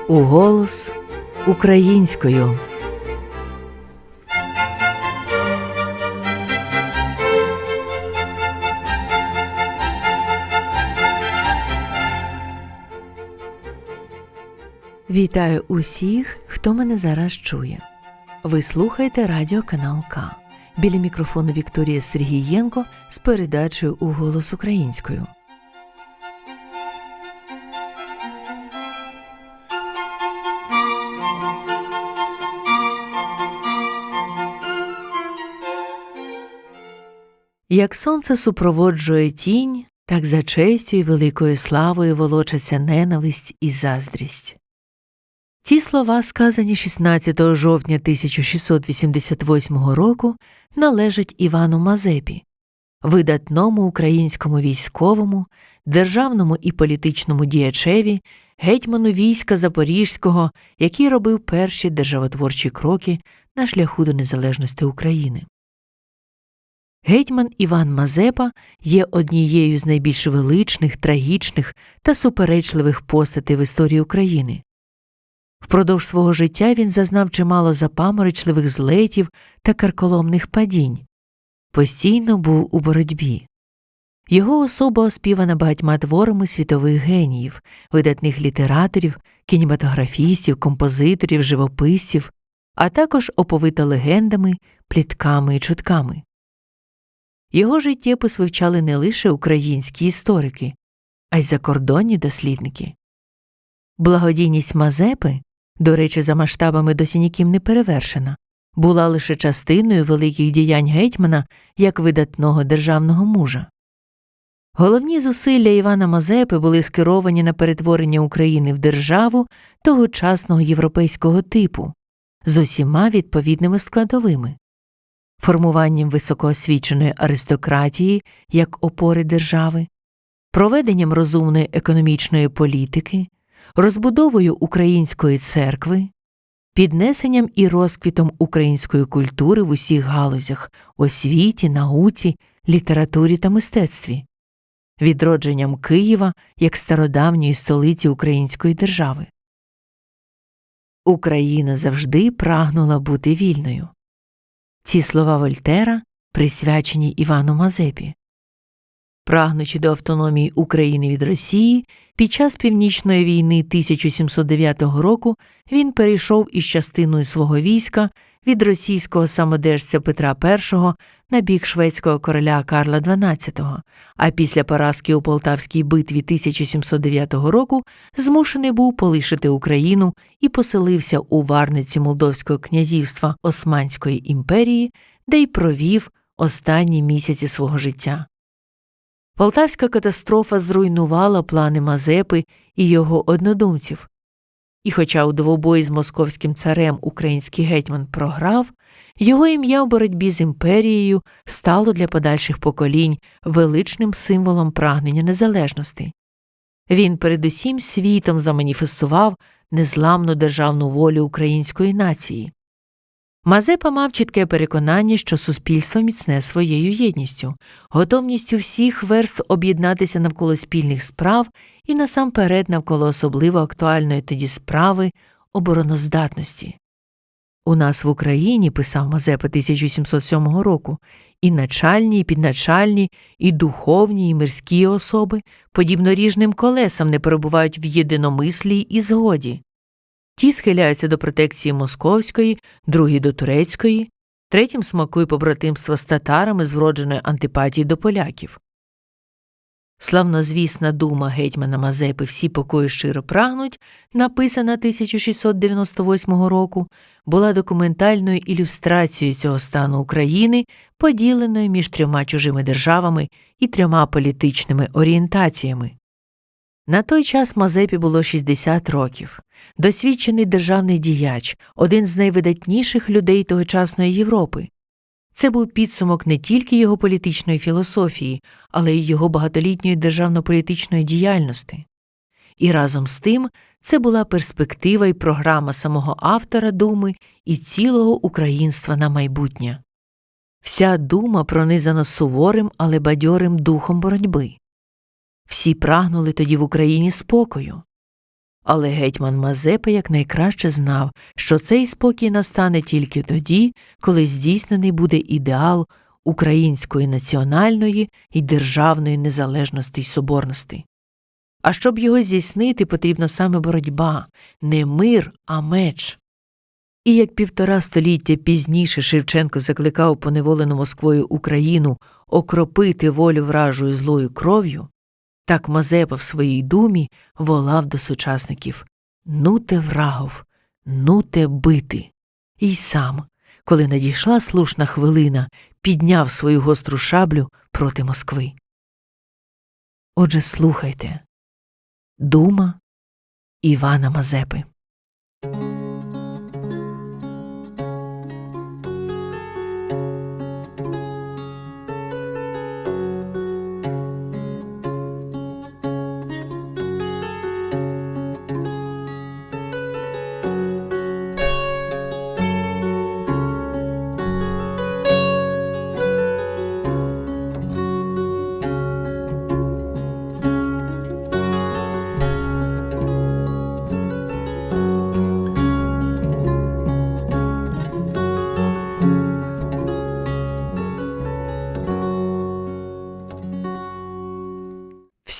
Уголос українською. Вітаю усіх, хто мене зараз чує. Ви слухаєте радіоканал К. Біля мікрофону Вікторія Сергієнко з передачею «Уголос українською». Як сонце супроводжує тінь, так за честю і великою славою волочаться ненависть і заздрість. Ці слова, сказані 16 жовтня 1688 року, належать Івану Мазепі, видатному українському військовому, державному і політичному діячеві, гетьману війська Запорізького, який робив перші державотворчі кроки на шляху до незалежності України. Гетьман Іван Мазепа є однією з найбільш величних, трагічних та суперечливих постатей в історії України. Впродовж свого життя він зазнав чимало запаморочливих злетів та карколомних падінь. Постійно був у боротьбі. Його особа оспівана багатьма творами світових геніїв, видатних літераторів, кінематографістів, композиторів, живописців, а також оповита легендами, плітками і чутками. Його життєпис вивчали не лише українські історики, а й закордонні дослідники. Благодійність Мазепи, до речі, за масштабами досі ніким не перевершена, була лише частиною великих діянь гетьмана як видатного державного мужа. Головні зусилля Івана Мазепи були скеровані на перетворення України в державу тогочасного європейського типу з усіма відповідними складовими: формуванням високоосвіченої аристократії як опори держави, проведенням розумної економічної політики, розбудовою української церкви, піднесенням і розквітом української культури в усіх галузях – освіті, науці, літературі та мистецтві, відродженням Києва як стародавньої столиці української держави. Україна завжди прагнула бути вільною. Ці слова Вольтера присвячені Івану Мазепі. Прагнучи до автономії України від Росії, під час Північної війни 1709 року він перейшов із частиною свого війська від російського самодержця Петра І на бік шведського короля Карла XII, а після поразки у Полтавській битві 1709 року змушений був полишити Україну і поселився у Варниці Молдовського князівства Османської імперії, де й провів останні місяці свого життя. Полтавська катастрофа зруйнувала плани Мазепи і його однодумців. І хоча у двобої з московським царем український гетьман програв, його ім'я в боротьбі з імперією стало для подальших поколінь величним символом прагнення незалежності. Він перед усім світом заманіфестував незламну державну волю української нації. Мазепа мав чітке переконання, що суспільство міцне своєю єдністю, готовністю всіх верств об'єднатися навколо спільних справ і насамперед навколо особливо актуальної тоді справи – обороноздатності. «У нас в Україні, – писав Мазепа 1707 року, – і начальні, і підначальні, і духовні, і мирські особи, подібно ріжним колесам, не перебувають в єдиномислі і згоді. Ті схиляються до протекції московської, другі – до турецької, третім смакує побратимство з татарами з вродженої антипатії до поляків». Славнозвісна дума гетьмана Мазепи «Всі покої щиро прагнуть», написана 1698 року, була документальною ілюстрацією цього стану України, поділеної між трьома чужими державами і трьома політичними орієнтаціями. На той час Мазепі було 60 років. Досвідчений державний діяч, один з найвидатніших людей тогочасної Європи. Це був підсумок не тільки його політичної філософії, але й його багатолітньої державно-політичної діяльності. І разом з тим це була перспектива і програма самого автора думи і цілого українства на майбутнє. Вся дума пронизана суворим, але бадьорим духом боротьби. Всі прагнули тоді в Україні спокою. Але гетьман Мазепа якнайкраще знав, що цей спокій настане тільки тоді, коли здійснений буде ідеал української національної і державної незалежності й соборності. А щоб його здійснити, потрібна саме боротьба, не мир, а меч. І як 1,5 століття пізніше Шевченко закликав поневолену Москвою Україну окропити волю вражою злою кров'ю, так Мазепа в своїй думі волав до сучасників: «Нуте врагов, нуте бити!» І сам, коли надійшла слушна хвилина, підняв свою гостру шаблю проти Москви. Отже, слухайте. Дума Івана Мазепи.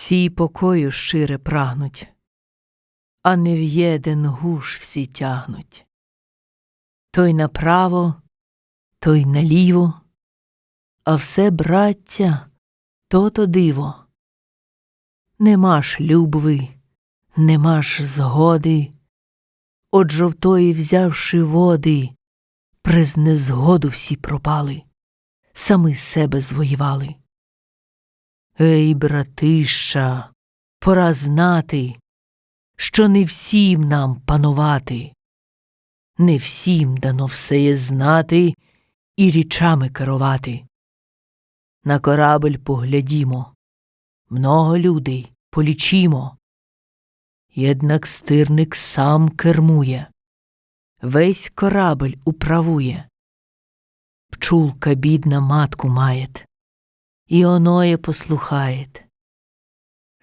Всі покою щире прагнуть, а не в єден гуш всі тягнуть. Той направо, той наліво, а все, браття, то-то диво. Нема ж любви, нема ж згоди, от жовтої взявши води, през незгоду всі пропали, сами себе звоювали. Ей, братища, пора знати, що не всім нам панувати, не всім дано все є знати і річами керувати. На корабель поглядімо, много людей полічімо, єднак стирник сам кермує, весь корабель управує. Пчулка бідна матку маєт, і оноє послухаєт.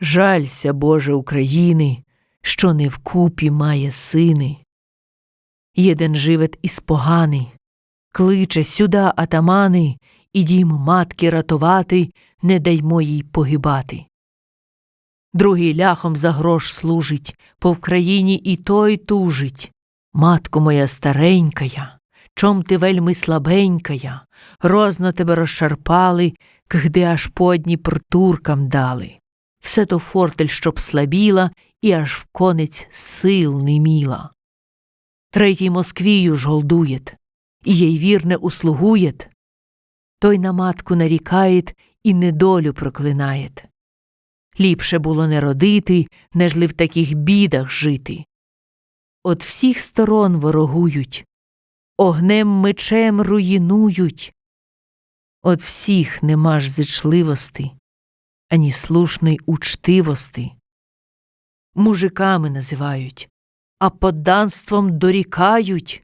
Жалься, Боже, України, що не вкупі має сини. Єден живет із погани, кличе сюда атамани, і дім матки ратувати, не даймо їй погибати. Другий ляхом за грош служить, по Вкраїні і той тужить. Матко моя старенькая, чом ти вельми слабенькая, розно тебе розшарпали, кгди аж по Дніпр туркам дали. Все то фортель, щоб слабіла, і аж в конець сил не міла. Третій Москвію ж голдуєт, і їй вірне услугуєт. Той на матку нарікаєт і недолю проклинаєт. Ліпше було не родити, нежли в таких бідах жити. От всіх сторон ворогують, огнем мечем руїнують. От всіх нема ж зичливости, ані слушної учтивости. Мужиками називають, а подданством дорікають.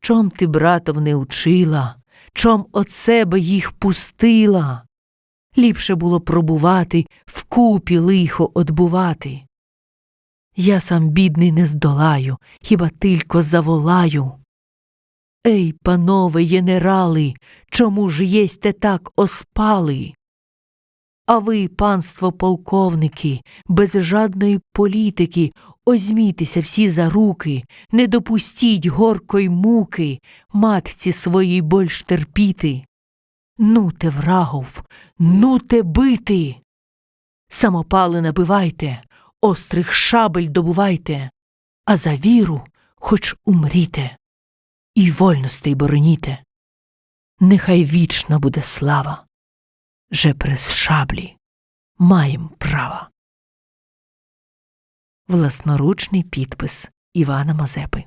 Чом ти, братов, не учила, чом от себе їх пустила? Ліпше було пробувати, вкупі лихо одбувати. Я сам бідний не здолаю, хіба тільки заволаю. Ей, панове генерали, чому ж єсте так оспали? А ви, панство полковники, без жадної політики, озьмітеся всі за руки, не допустіть горкої муки, матці своїй больш терпіти. Нуте врагов, нуте бити! Самопали набивайте, острих шабель добувайте, а за віру хоч умріте, і вольностей бороніте. Нехай вічна буде слава, же през шаблі маєм права. Власноручний підпис Івана Мазепи.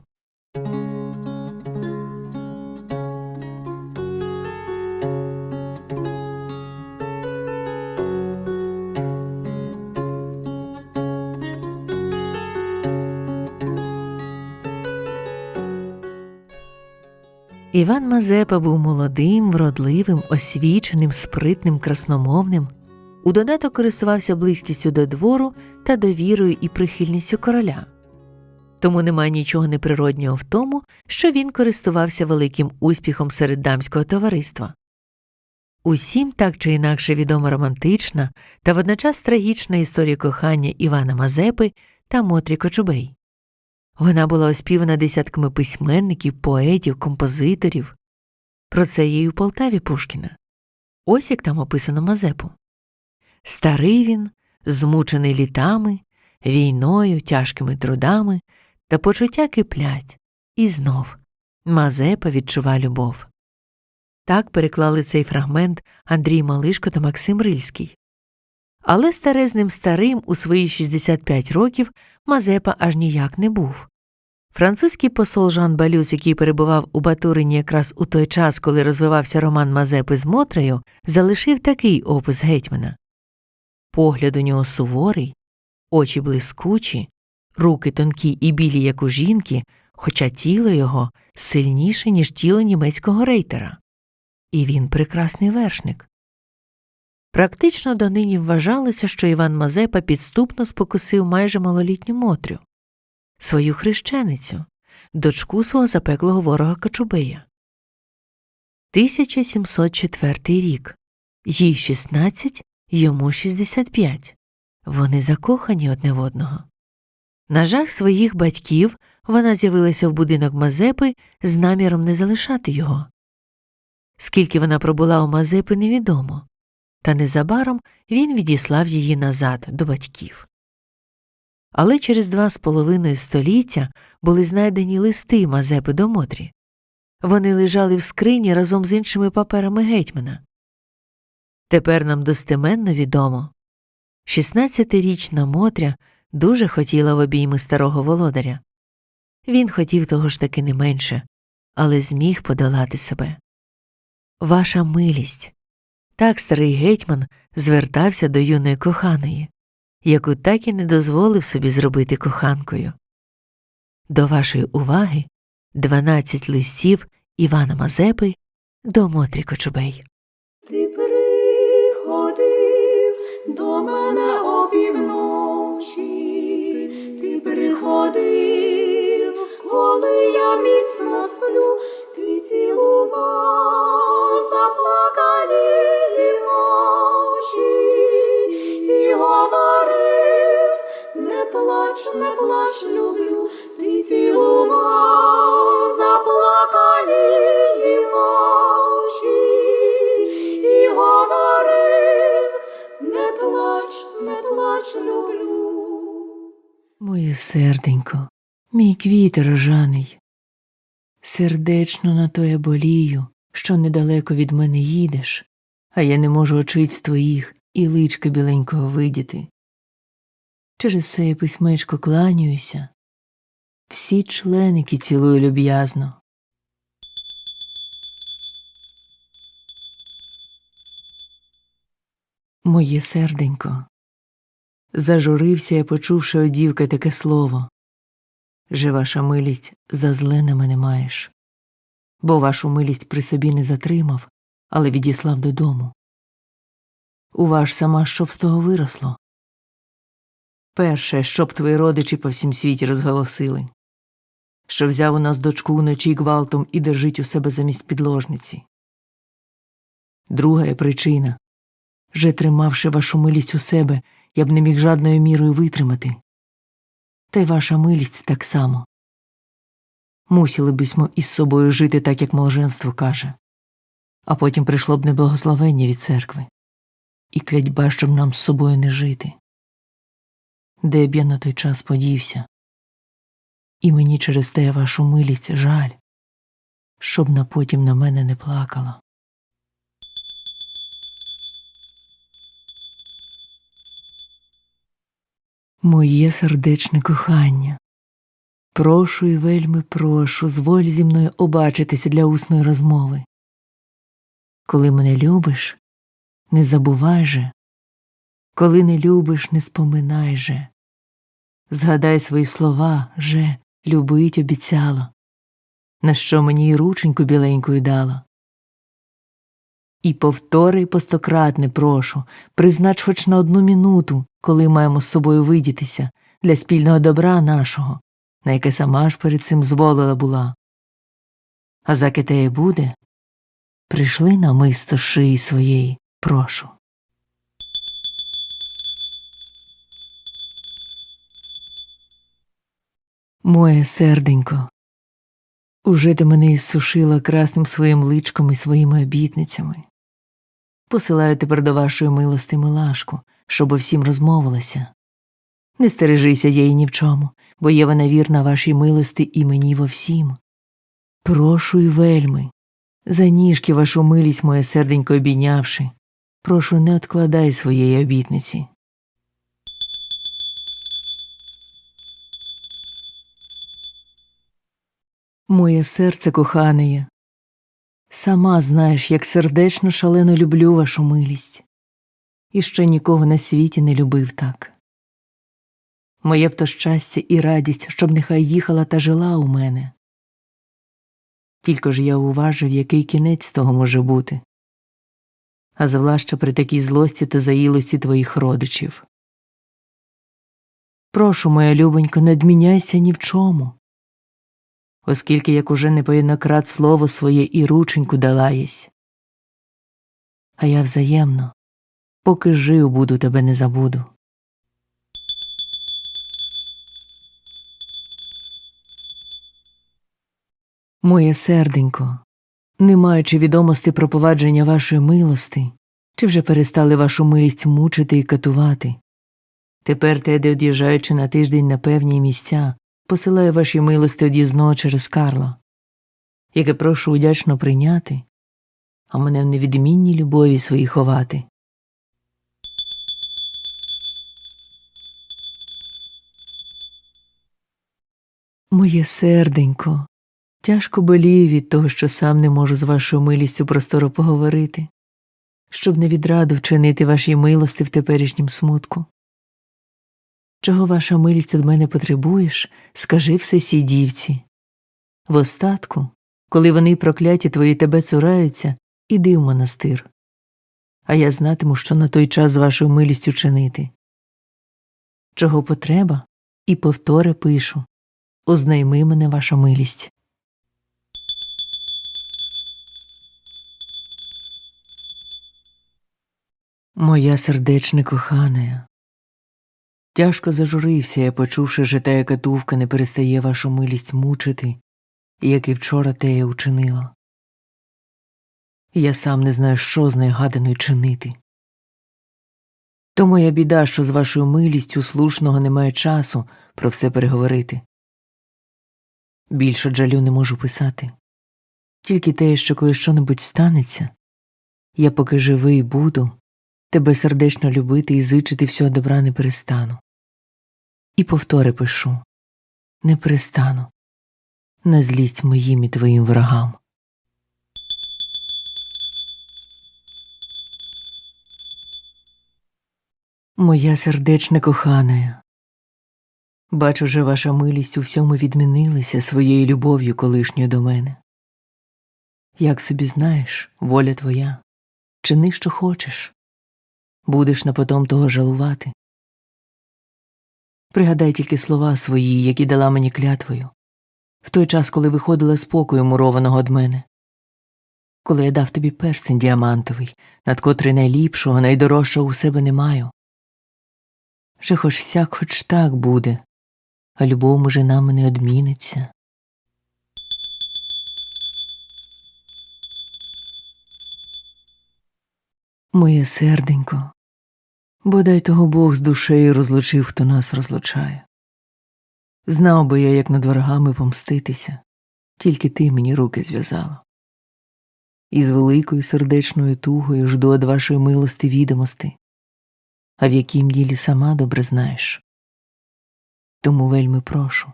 Іван Мазепа був молодим, вродливим, освіченим, спритним, красномовним, У додаток користувався близькістю до двору та довірою і прихильністю короля. Тому немає нічого неприроднього в тому, що він користувався великим успіхом серед дамського товариства. Усім так чи інакше відома романтична та водночас трагічна історія кохання Івана Мазепи та Мотрі Кочубей. Вона була оспівана десятками письменників, поетів, композиторів. Про це є й у Полтаві Пушкіна. Ось як там описано Мазепу. Старий він, змучений літами, війною, тяжкими трудами, та почуття киплять. І знов Мазепа відчува любов. Так переклали цей фрагмент Андрій Малишко та Максим Рильський. Але старезним старим у свої 65 років Мазепа аж ніяк не був. Французький посол Жан Балюс, який перебував у Батурині якраз у той час, коли розвивався роман Мазепи з Мотрею, залишив такий опис гетьмана. Погляд у нього суворий, очі блискучі, руки тонкі і білі, як у жінки, хоча тіло його сильніше, ніж тіло німецького рейтера. І він прекрасний вершник. Практично донині вважалося, що Іван Мазепа підступно спокусив майже малолітню Мотрю, свою хрещеницю, дочку свого запеклого ворога Кочубея. 1704 рік. Їй 16, йому 65. Вони закохані одне в одного. На жах своїх батьків вона з'явилася в будинок Мазепи з наміром не залишати його. Скільки вона пробула у Мазепи, невідомо. Та незабаром він відіслав її назад до батьків. Але через 2,5 століття були знайдені листи Мазепи до Мотрі. Вони лежали в скрині разом з іншими паперами гетьмана. Тепер нам достеменно відомо. 16-річна Мотря дуже хотіла в обійми старого володаря. Він хотів того ж таки не менше, але зміг подолати себе. Ваша милість. Так старий гетьман звертався до юної коханої, яку так і не дозволив собі зробити коханкою. До вашої уваги 12 листів Івана Мазепи до Мотрі Кочубей. Ти приходив до мене опівночі, ти приходив, коли я міцно сплю, ти цілував заплакані очі і говорив: не плач, люблю, ти цілував заплакані очі і говорив: не плач, люблю. Моє серденько, мій квіт рожаний, сердечно на то я болію, що недалеко від мене їдеш, а я не можу очиць твоїх і личка біленького видіти. Через це я письмечко кланяюся, всі членики цілую люб'язно. Моє серденько, зажурився я, почувши од дівки таке слово. Же ваша милість за зле на мене маєш, бо вашу милість при собі не затримав, але відіслав додому. Уваж сама, щоб з того виросло. Перше, щоб твої родичі по всім світі розголосили, що взяв у нас дочку вночі гвалтом і держить у себе замість підложниці. Друга причина, же тримавши вашу милість у себе, я б не міг жадною мірою витримати. Та й ваша милість так само. Мусили бисьмо із собою жити так, як молженство каже. А потім прийшло б неблагословення від церкви. І клятьба, щоб нам з собою не жити. Де б я на той час подівся? І мені через те вашу милість жаль, щоб на потім на мене не плакала. Моє сердечне кохання, прошу і вельми прошу, зволь зі мною обачитися для усної розмови. Коли мене любиш, не забувай же, коли не любиш, не споминай же. Згадай свої слова, же, любить обіцяла, на що мені й рученьку біленькою дала. І повтори по стократне прошу, признач хоч на 1 минуту, коли маємо з собою видітися, для спільного добра нашого, на яке сама ж перед цим зволила була. А заки теє буде, прийшли намисто шиї своєї, прошу. Моє серденько, уже ти мене ізсушила красним своїм личком і своїми обітницями. Посилаю тепер до вашої милости милашку, щоб о всім розмовилася. Не стережися її ні в чому, бо є вона вірна вашій милости і мені во всім. Прошу і вельми, за ніжки вашу милість моє серденько обійнявши, прошу, не откладай своєї обітниці. Моє серце коханеє, сама знаєш, як сердечно шалено люблю вашу милість, і ще нікого на світі не любив так. Моє б то щастя і радість, щоб нехай їхала та жила у мене. Тільки ж я уважив, який кінець того може бути, а завлаще при такій злості та заїлості твоїх родичів. Прошу, моя любонько, не одміняйся ні в чому, оскільки як уже непоєднократ слово своє і рученьку дала єсь. А я взаємно, поки жив буду, тебе не забуду. Моє серденько, не маючи відомості про повадження вашої милости, чи вже перестали вашу милість мучити і катувати, тепер теде, од'їжджаючи на тиждень на певні місця, посилаю ваші милости од'їзного через Карла, яке прошу удячно прийняти, а мене в невідмінній любові своїй ховати. Моє серденько, тяжко болію від того, що сам не можу з вашою милістю просторо поговорити, щоб не відраду вчинити вашій милости в теперішнім смутку. Чого ваша милість від мене потребуєш, скажи все сій дівці. В остатку, коли вони прокляті твої тебе цураються, іди в монастир. А я знатиму, що на той час з вашою милістю чинити. Чого потреба, і повтори пишу. Ознайми мене ваша милість. Моя сердечне кохане, тяжко зажурився я, почувши, що тая катувка не перестає вашу милість мучити, як і вчора тея учинила. Я сам не знаю, що з нею гаданою чинити. То моя біда, що з вашою милістю слушного немає часу про все переговорити. Більше жалю не можу писати. Тільки те, що коли що-небудь станеться, я поки живий буду, тебе сердечно любити і зичити всього добра не перестану. І повтори пишу, не перестану, на злість моїм і твоїм ворогам. Моя сердечне кохане, бачу, же ваша милість у всьому відмінилася своєю любов'ю колишньою до мене. Як собі знаєш, воля твоя, чини, що хочеш, будеш напотом того жалувати. Пригадай тільки слова свої, які дала мені клятвою, в той час, коли виходила з покою мурованого од мене. Коли я дав тобі перстень діамантовий, над котрий найліпшого, найдорожчого у себе не маю. Же хоч сяк, хоч так буде, а любов може нам не одміниться. Моє серденько, бодай того Бог з душею розлучив, хто нас розлучає. Знав би я, як над ворогами помститися, тільки ти мені руки зв'язала. І з великою сердечною тугою жду од вашої милости відомости, а в яким ділі сама добре знаєш. Тому вельми прошу,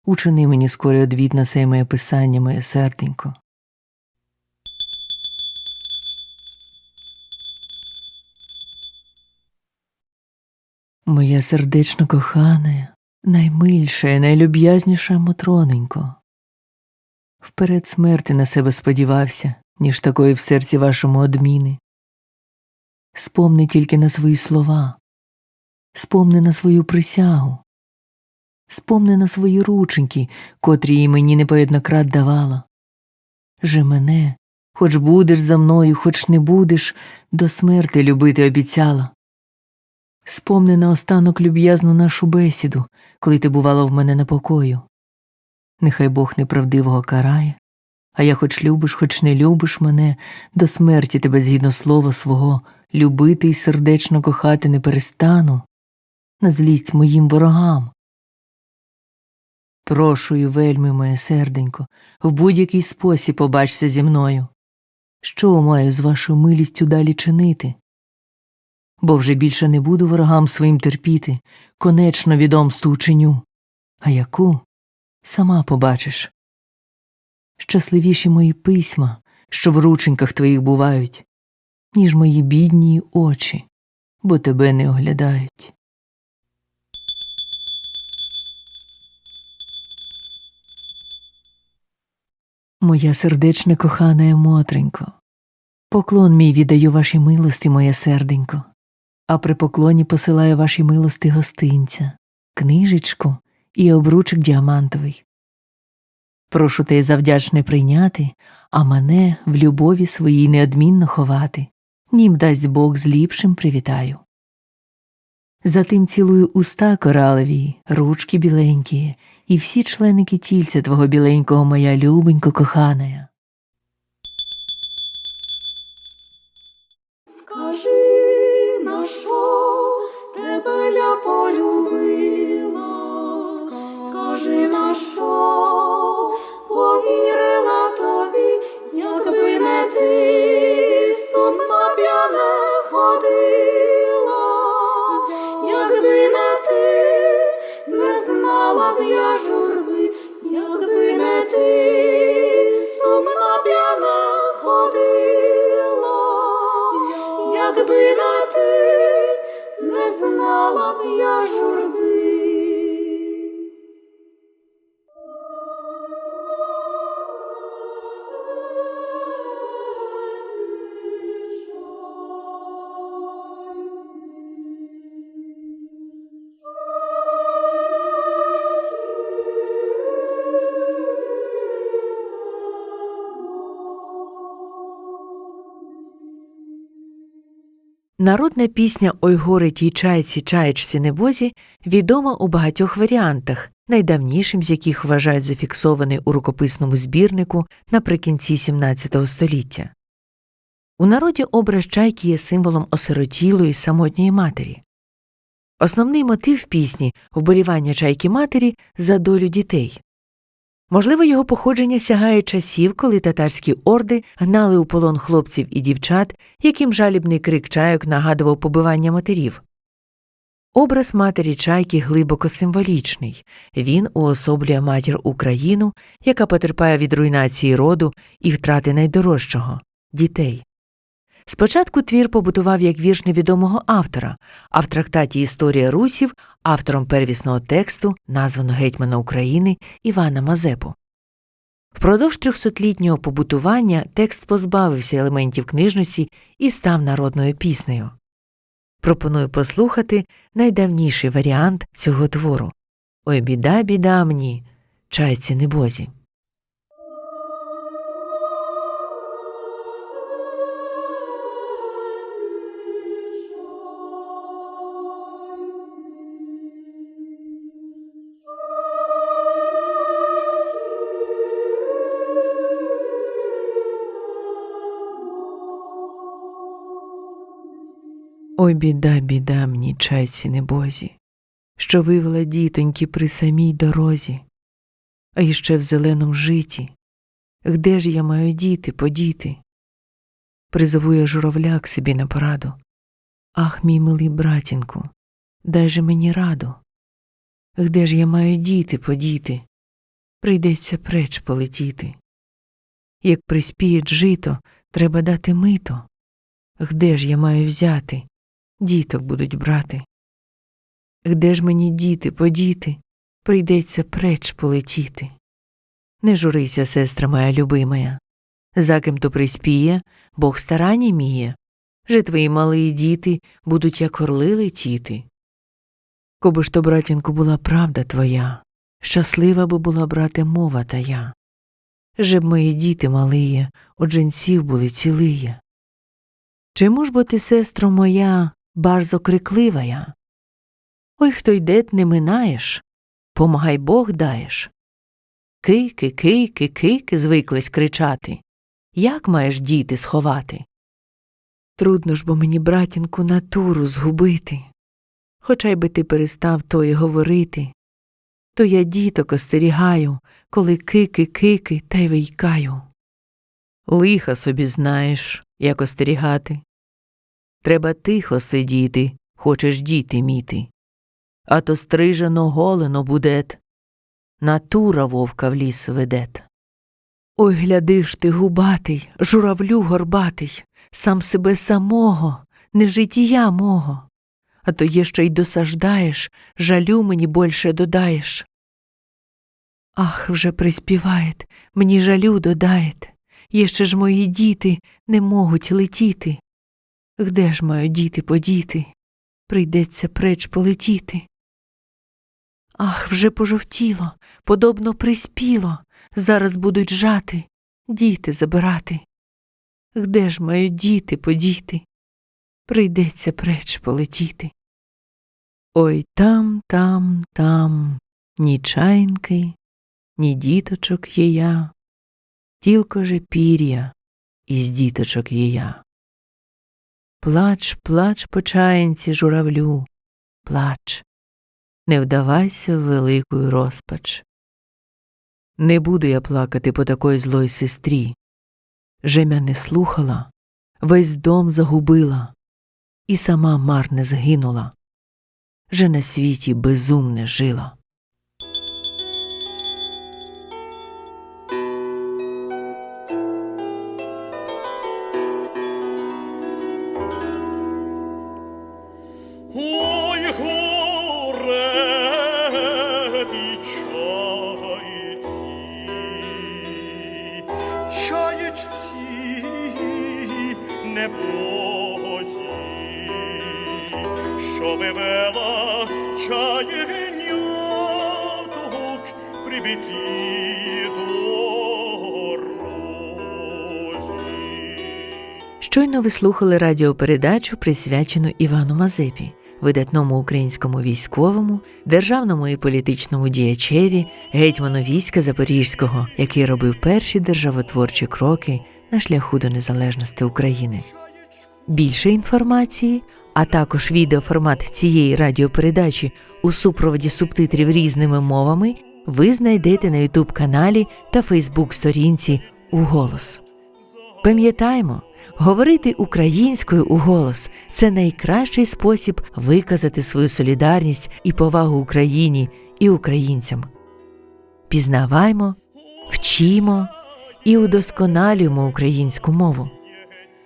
учини мені скорий одвід на сей моє писання, моє серденько. Моя сердечно кохане, наймильша, найлюб'язніша Мотроненько, вперед смерти на себе сподівався, ніж такої в серці вашому одміни. Спомни тільки на свої слова, спомни на свою присягу, спомни на свої рученьки, котрі їй мені непоєднократ давала. Же мене, хоч будеш за мною, хоч не будеш, до смерти любити обіцяла. Спомни наостанок люб'язну нашу бесіду, коли ти бувала в мене на покою. Нехай Бог неправдивого карає, а я хоч любиш, хоч не любиш мене, до смерті тебе згідно слова свого, любити й сердечно кохати не перестану, на злість моїм ворогам. Прошую вельми, моє серденько, в будь-який спосіб побачся зі мною. Що маю з вашою милістю далі чинити? Бо вже більше не буду ворогам своїм терпіти, конечно відомсту учиню. А яку? Сама побачиш. Щасливіші мої письма, що в рученьках твоїх бувають, ніж мої бідні очі, бо тебе не оглядають. Моя сердечна кохана Мотренько, поклон мій віддаю вашій милості, моє серденько, а при поклоні посилаю вашій милості гостинця, книжечку і обручик діамантовий. Прошу те завдячне прийняти, а мене в любові своїй неодмінно ховати, нім дасть Бог з ліпшим привітаю. Затим цілую уста коралові, ручки біленькі, і всі членики тільця твого біленького, моя любенько коханая. Скажи, на що тебе я полюбила? Скажи, на що повірила тобі, якби не ти сумна п'яна ходила, якби не ти не знала б я журби, якби не ти сумна п'яна ходила, якби не ти не знала б я журби. Народна пісня «Ой горе тій чайці, чаєчці небозі» відома у багатьох варіантах, найдавнішим з яких вважають зафіксований у рукописному збірнику наприкінці XVII століття. У народі образ чайки є символом осиротілої самотньої матері. Основний мотив пісні – вболівання чайки-матері за долю дітей. Можливо, його походження сягає часів, коли татарські орди гнали у полон хлопців і дівчат, яким жалібний крик чайок нагадував побивання матерів. Образ матері чайки глибоко символічний. Він уособлює матір Україну, яка потерпає від руйнації роду і втрати найдорожчого – дітей. Спочатку твір побутував як вірш невідомого автора, а в трактаті «Історія русів» автором первісного тексту названо гетьмана України Івана Мазепу. Впродовж 300-літнього побутування текст позбавився елементів книжності і став народною піснею. Пропоную послухати найдавніший варіант цього твору «Ой біда, біда мені, чайці небозі». Ой біда, біда мені, чайці небозі, що вивела дітоньки при самій дорозі, а іще в зеленом житі. Где ж я маю діти, подіти? Призову я журавля к собі на пораду. Ах, мій милий братінку, дай же мені раду. Где ж я маю діти, подіти? Прийдеться преч полетіти. Як приспіють жито, треба дати мито. Где ж я маю взяти? Діток будуть брати. Где ж мені діти, подіти? Прийдеться преч полетіти. Не журися, сестра моя любимая. За ким то приспіє, Бог старання міє. Же твої малі діти будуть, як орли летіти. Коби ж то, братінку, була правда твоя, щаслива би була, брате, мова тая. Же б мої діти малиє, от женців були цілиє. Чому ж бо ти, сестро моя, барзо крикливая? Ой, хто йде, не минаєш, помагай Бог даєш. Кийки, кийки, кийки звиклись кричати. Як маєш діти сховати? Трудно ж бо мені, братінку, натуру згубити. Хоча й би ти перестав тої говорити, то я діток остерігаю, коли кики, кики, та й вийкаю. Лиха собі знаєш, як остерігати. Треба тихо сидіти, хочеш діти міти. А то стрижено голено будет, натура вовка в ліс ведет. Ой, глядиш ти, губатий, журавлю горбатий, сам себе самого, не життя мого. А то є ще й досаждаєш, жалю мені больше додаєш. Ах, вже приспівает, мені жалю додаєт, єще ж мої діти не можуть летіти. Где ж маю діти подіти? Прийдеться преч полетіти. Ах, вже пожовтіло, подобно приспіло, зараз будуть жати, діти забирати. Где ж маю діти подіти? Прийдеться преч полетіти. Ой, там, там, там, ні чаїнки, ні діточок є я, тілько же пір'я із діточок є я. Плач, плач по чаїнці, журавлю, плач, не вдавайся в велику розпач. Не буду я плакати по такої злої сестрі. Же мя не слухала, весь дом загубила, і сама марне згинула, же на світі безумне жила. Ой, горе ті чаєчці, небозі, що вивела чаєняток прибиті дорозі. Щойно ви слухали радіопередачу, присвячену Івану Мазепі, видатному українському військовому, державному і політичному діячеві, гетьману війська Запорізького, який робив перші державотворчі кроки на шляху до незалежності України. Більше інформації, а також відеоформат цієї радіопередачі у супроводі субтитрів різними мовами ви знайдете на YouTube-каналі та Facebook-сторінці «Уголос». Пам'ятаємо, говорити українською у голос – це найкращий спосіб виказати свою солідарність і повагу Україні і українцям. Пізнаваймо, вчімо і удосконалюємо українську мову.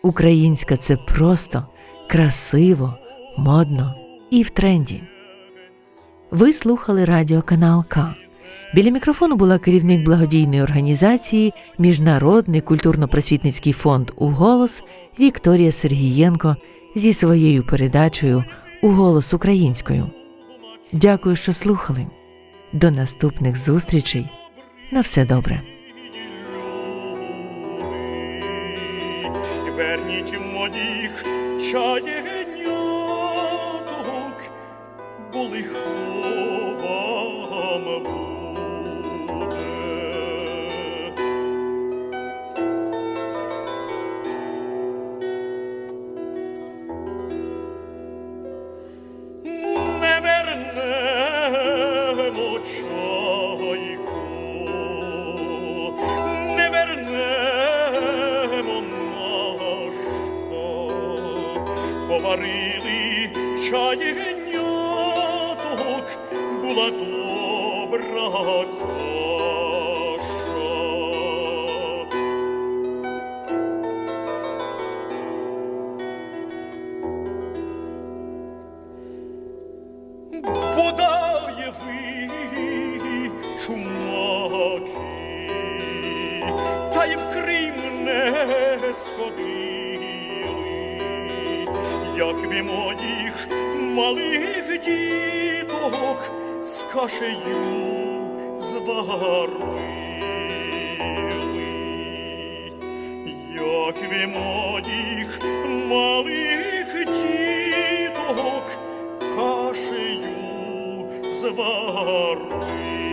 Українська – це просто, красиво, модно і в тренді. Ви слухали радіоканал К. Біля мікрофону була керівник благодійної організації Міжнародний культурно-просвітницький фонд «Уголос» Вікторія Сергієнко зі своєю передачею «Уголос українською». Дякую, що слухали. До наступних зустрічей. На все добре. Верніть моїх чаєняток, бо лихо вам буде. Не вернемо чайку, не вернемо нашу, поварили чаєняток, була добра каша. Бодай ви, чумаки, та й вкрий мене як ви моїх малих діток з кашею зварили, як ви моїх малих діток кашею зварили.